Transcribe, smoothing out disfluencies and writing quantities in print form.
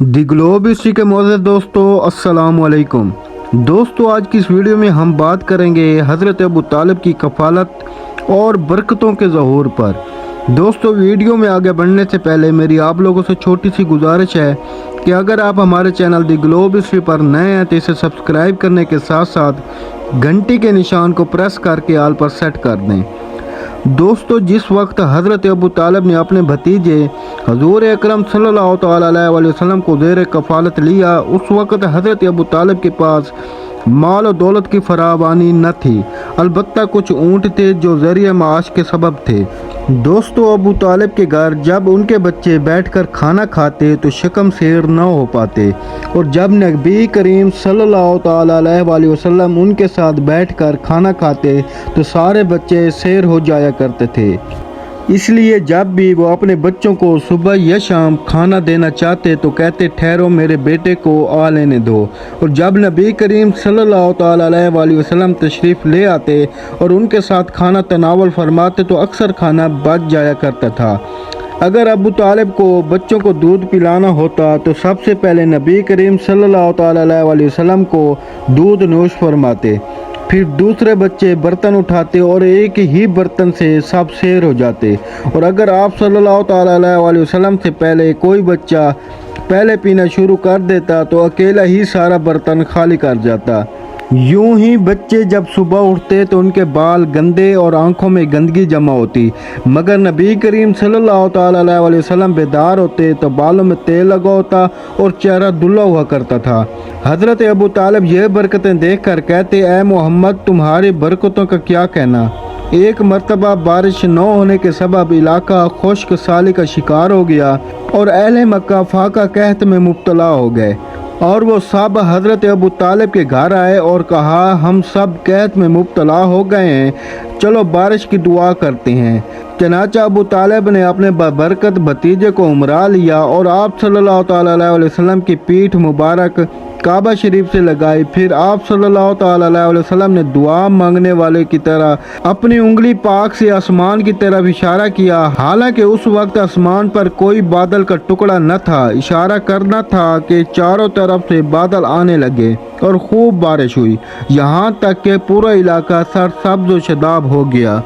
The globe history के मोअज़्ज़ज़ दोस्तों, अस्सलाम वालेकुम। दोस्तों, आज की इस वीडियो में हम बात करेंगे हज़रत अबू तालिब की कफ़ालत और बरकतों के ज़हूर पर। दोस्तों, वीडियो में आगे बढ़ने से पहले मेरी आप लोगों से छोटी सी गुजारिश है कि अगर आप हमारे चैनल दी ग्लोब हिस्ट्री पर नए हैं तो इसे सब्सक्राइब करने के साथ साथ घंटी के निशान को प्रेस करके आल पर सेट कर दें। दोस्तों, जिस वक्त हज़रत अबू तालिब ने अपने भतीजे हजूर अकरम सल्लल्लाहु अलैहि वसल्लम को ज़ेर कफ़ालत लिया, उस वक्त हज़रत अबू तालिब के पास माल और दौलत की फरावानी न थी। अलबत्ता कुछ ऊँट थे जो ज़रिया माश के सबब थे। दोस्तों, अबू तालिब के घर जब उनके बच्चे बैठकर खाना खाते तो शकम शेर न हो पाते, और जब नबी करीम सल्लल्लाहु अलैहि वसल्लम उनके साथ बैठकर खाना खाते तो सारे बच्चे शेर हो जाया करते थे। इसलिए जब भी वो अपने बच्चों को सुबह या शाम खाना देना चाहते तो कहते, ठहरो मेरे बेटे को आ लेने दो। और जब नबी करीम सल्लल्लाहु अलैहि वसल्लम तशरीफ़ ले आते और उनके साथ खाना तनावल फरमाते तो अक्सर खाना बच जाया करता था। अगर अबू तालिब को बच्चों को दूध पिलाना होता तो सबसे पहले नबी करीम सल्लल्लाहु अलैहि वसल्लम को दूध नोश फरमाते, फिर दूसरे बच्चे बर्तन उठाते और एक ही बर्तन से सब शेर हो जाते। और अगर आप सल्लल्लाहु अलैहि वसल्लम से पहले कोई बच्चा पहले पीना शुरू कर देता तो अकेला ही सारा बर्तन खाली कर जाता। यूं ही बच्चे जब सुबह उठते तो उनके बाल गंदे और आंखों में गंदगी जमा होती, मगर नबी करीम सल्लल्लाहु अलैहि वसल्लम बेदार होते तो बालों में तेल लगा होता और चेहरा धुला हुआ करता था। हज़रत अबू तालिब यह बरकतें देखकर कहते, ऐ मोहम्मद, तुम्हारी बरकतों का क्या कहना। एक मर्तबा बारिश न होने के सबब इलाका खुश्क साली का शिकार हो गया और अहले मक्का फाका कहत में मुब्तला हो गए, और वो सब हज़रत अबू तालिब के घर आए और कहा, हम सब कहत में मुब्तला हो गए हैं, चलो बारिश की दुआ करते हैं। चनाचा अबू तालिब ने अपने बरकत भतीजे को उमरा लिया और आप सल्लल्लाहु अलैहि वसल्लम की पीठ मुबारक काबा शरीफ से लगाई। फिर आप सल्लल्लाहु अलैहि वसल्लम ने दुआ मांगने वाले की तरह अपनी उंगली पाक से आसमान की तरफ इशारा किया। हालांकि उस वक्त आसमान पर कोई बादल का टुकड़ा न था। इशारा करना था कि चारों तरफ से बादल आने लगे और खूब बारिश हुई, यहाँ तक कि पूरा इलाका सरसब्ज़ व शदाब हो गया।